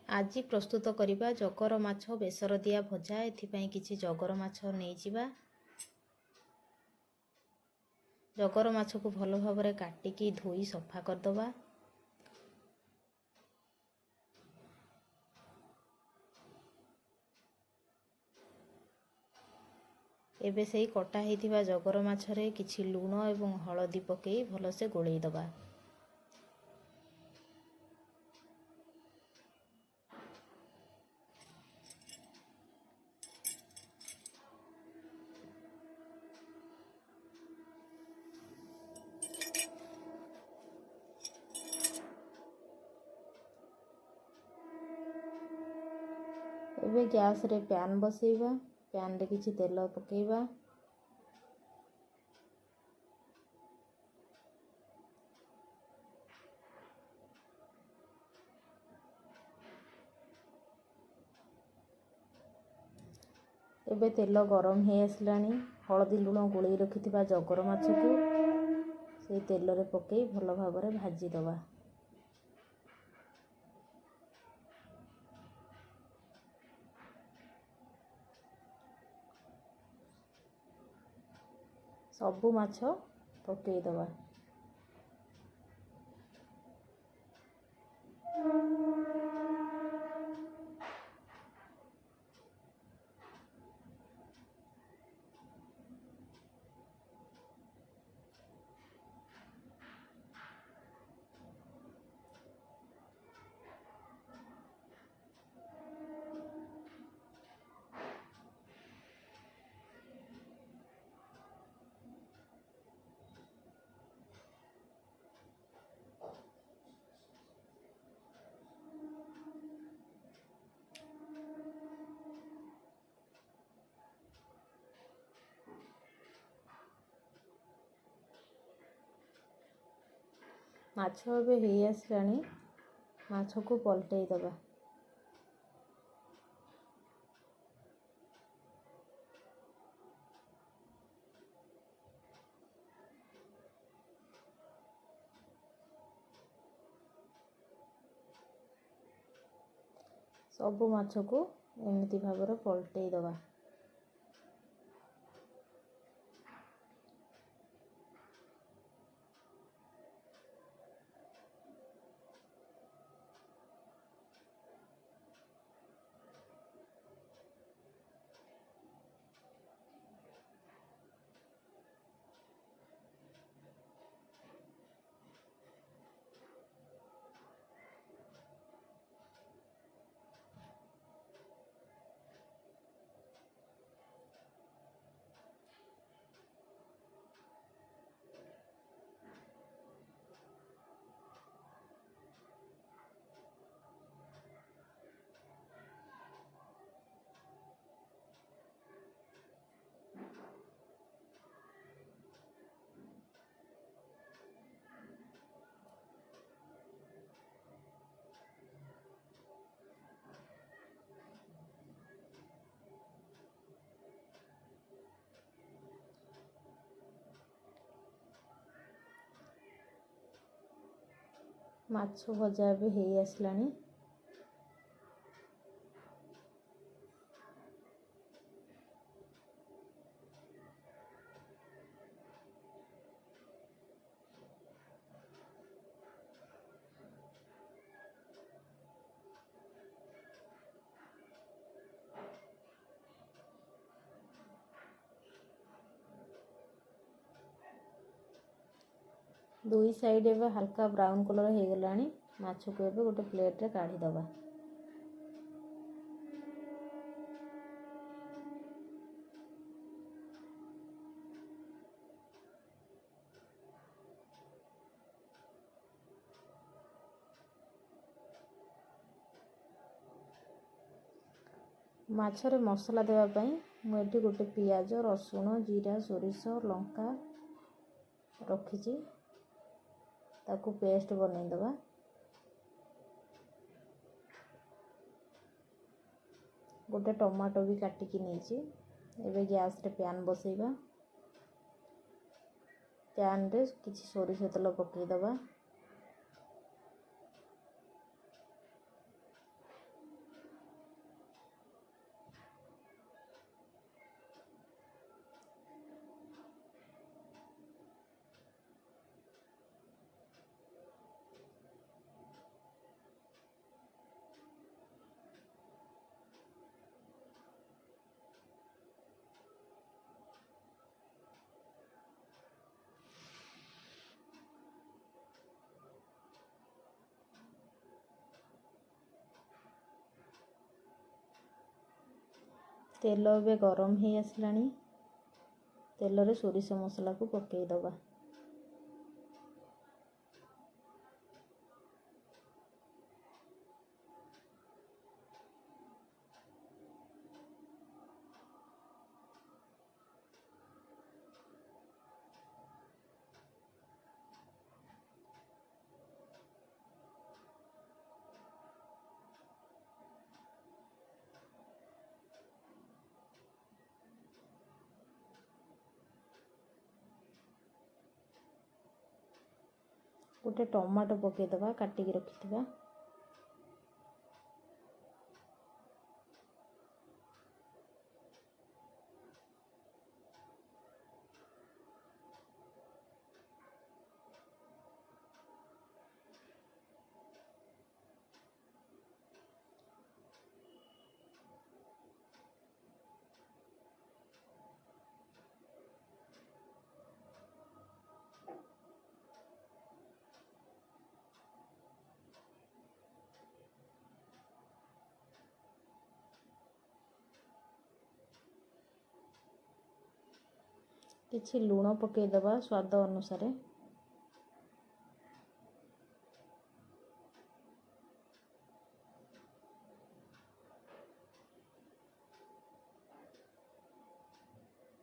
आज प्रस्तुत करिबा जगर माछ बेसर दिया भजा। एथिपाई किछि जगर माछ नेइजिबा। जगर माछ को भल भाबरे काटिकी धोई सफा करदबा। एबे सेही कटा हेइथिबा जगर माछरे किछि लूण एवं हळदी पकेई भलसे गोळेई दबा। एबे गैस रे पैन बसेइबा। पैन रे किछि तेल पकेइबा। एबे तेल गरम हे आसलानी। हळदी लूण गोळेई रखिथिबा जगर माछ को से तेल रे पकेई भल भाबरे भाजी दबा। सबु माछ पकेई दबा। माछ एबे हेई आसलानी। माछ को पलटेई दबा। सबु माछ को एमिति भाबरे पलटेई दबा। माछ भजा एबे हेई आसलानी। दुई साइड एबे हल्का ब्राउन कलर हो गलानी। माछ को एबे गोटे प्लेट रे काढ़ी दबा। माछरे मसला देवा पई मु एठी गोटे पियाज रसुण जीरा सोरिष लंका रखिछि। ताकू पेस्ट बनै दबा। गोटे टमाटो भी काटिकी नेछि। एबे गैस रे पैन बसेइबा। पैन रे किछि सोरिष तेल पकेई दबा। ତେଲ ଏବେ ଗରମ ହେଇ ଆସିଲାଣି। ତେଲରେ ସୋରିଷ ମସଲାକୁ ପକାଇଦେବା। ଗୋଟେ ଟମାଟୋ ପକାଇଦେବା କାଟିକି ରଖିଥିବା। କିଛି ଲୁଣ ପକାଇଦେବା ସ୍ୱାଦ ଅନୁସାରେ।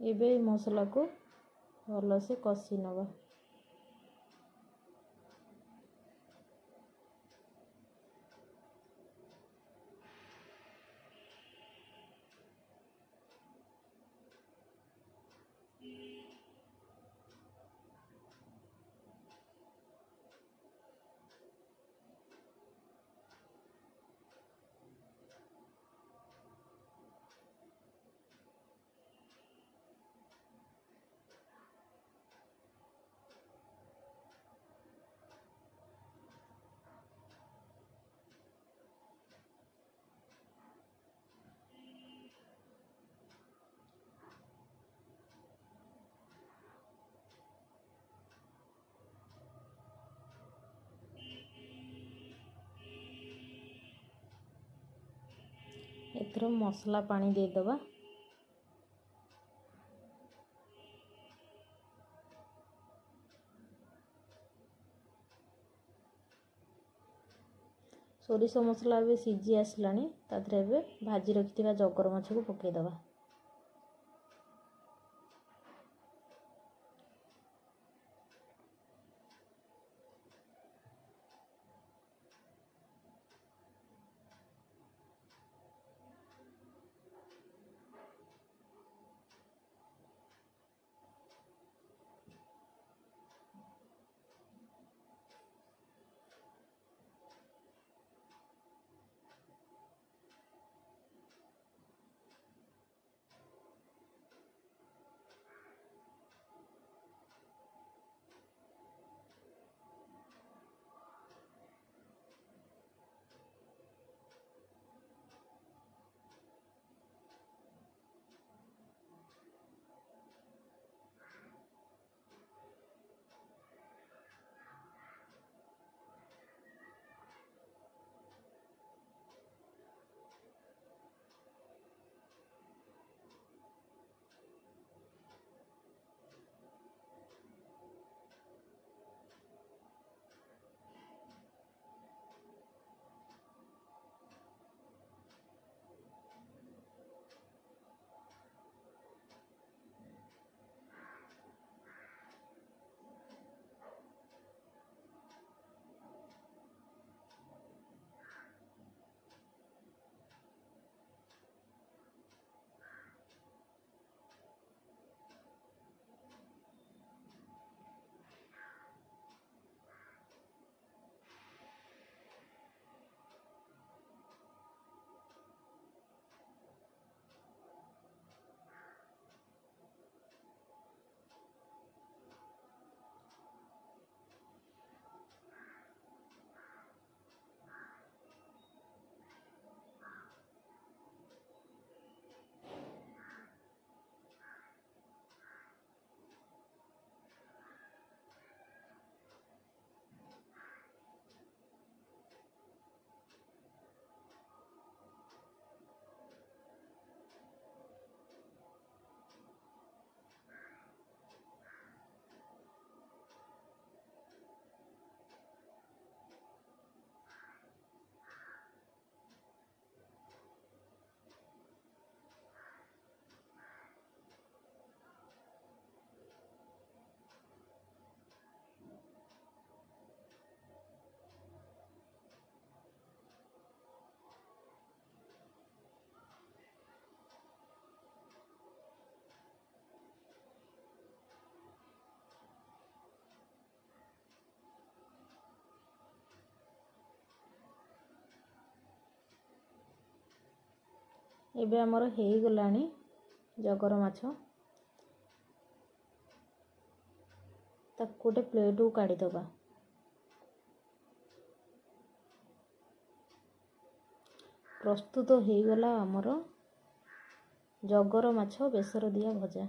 ଏବେ এই ମସଲାକୁ ଭଲସେ କଷି ନେବା। ଏଥର ମସଲା ପାଣି ଦେଇଦେବା। ସୋରିଷ ମସଲା ଏବେ ସିଝି ଆସିଲାଣି। ତା ଦେହରେ ଏବେ ଭାଜି ରଖିଥିବା ଜଗର ମାଛକୁ ପକାଇଦେବା। ଏବେ ଆମର ହେଇଗଲାଣି ଜଗର ମାଛ। ତାକୁ ଗୋଟେ ପ୍ଲେଟକୁ କାଢ଼ିଦେବା। ପ୍ରସ୍ତୁତ ହେଇଗଲା ଆମର ଜଗର ମାଛ ବେସର ଦିଆ ଭଜା।